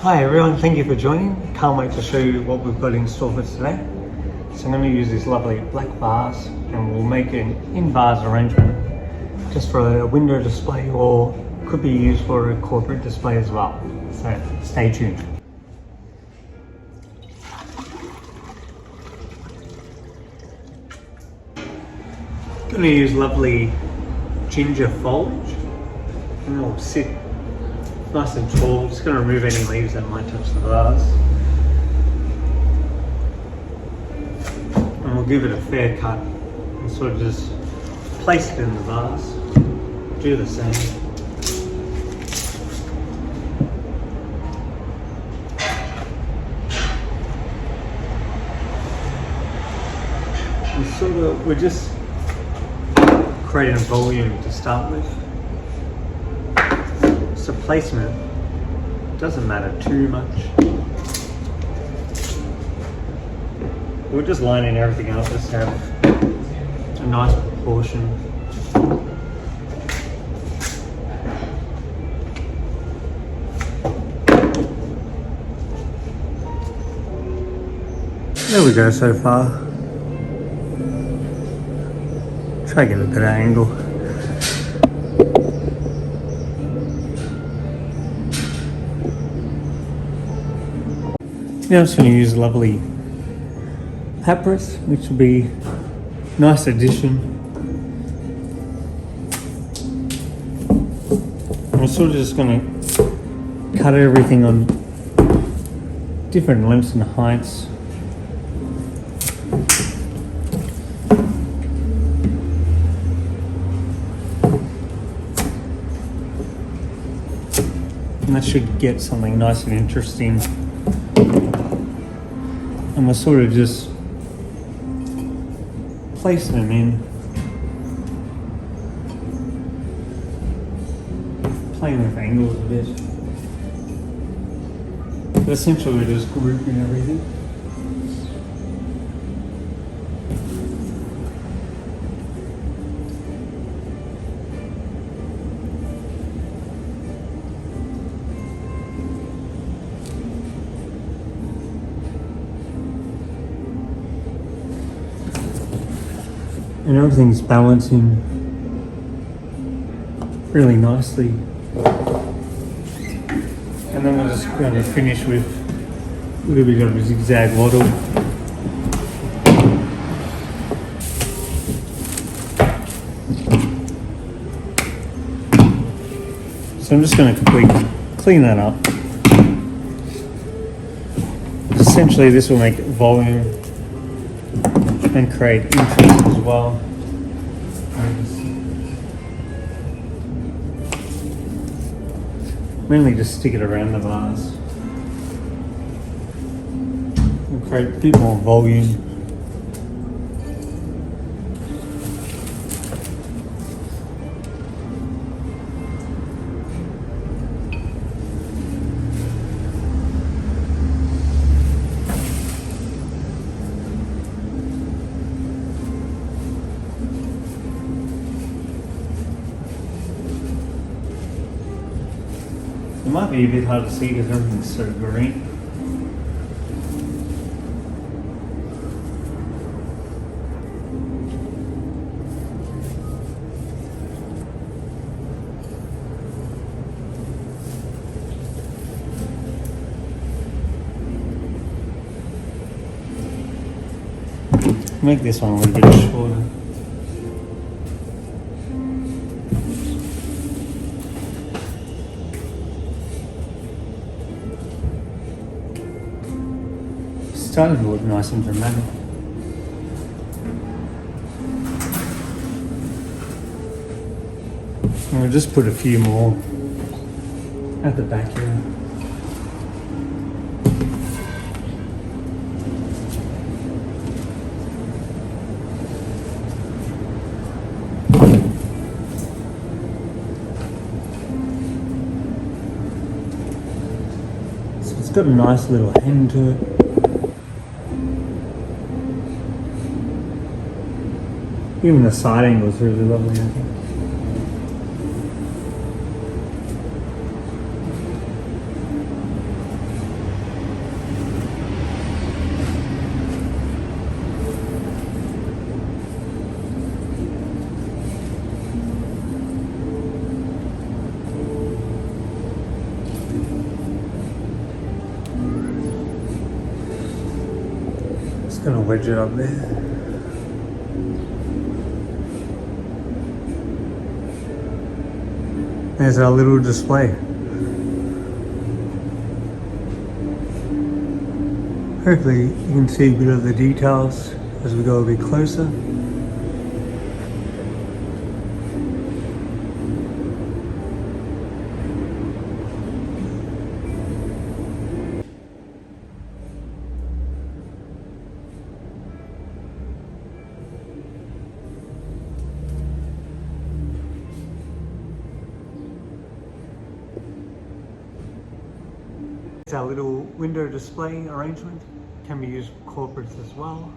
Hi everyone, thank you for joining. Can't wait to show you what we've got in store for today. So I'm going to use this lovely black vase and we'll make an in-vase arrangement just for a window display, or could be used for a corporate display as well. So stay tuned. Going to use lovely ginger foliage and it'll sit nice and tall. Just going to remove any leaves that might touch the vase. And we'll give it a fair cut and sort of just place it in the vase. Do the same. And we're just creating a volume to start with. So placement doesn't matter too much. We're just lining everything up, just have a nice proportion. There we go so far. Try to get a better angle. Now I'm just going to use lovely papyrus, which will be a nice addition. I'm sort of just going to cut everything on different lengths and heights. And that should get something nice and interesting. And we're sort of just placing them in, playing with angles a bit. But essentially we're just grouping everything. And everything's balancing really nicely. And then we're just going to finish with a little bit of a zigzag wattle. So I'm just going to clean that up. Essentially this will make volume and create interest as well. Mainly just stick it around the vase and create a bit more volume. It might be a bit hard to see because everything's so green. Make this one a little bit shorter. Starting to look nice and dramatic. And we'll just put a few more at the back here. So it's got a nice little hang to it. Even the side angle is really lovely, I think. Just gonna wedge it up there. There's our little display. Hopefully you can see a bit of the details as we go a bit closer. It's our little window display arrangement. Can be used for corporates as well.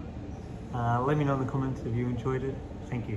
Let me know in the comments if you enjoyed it. Thank you.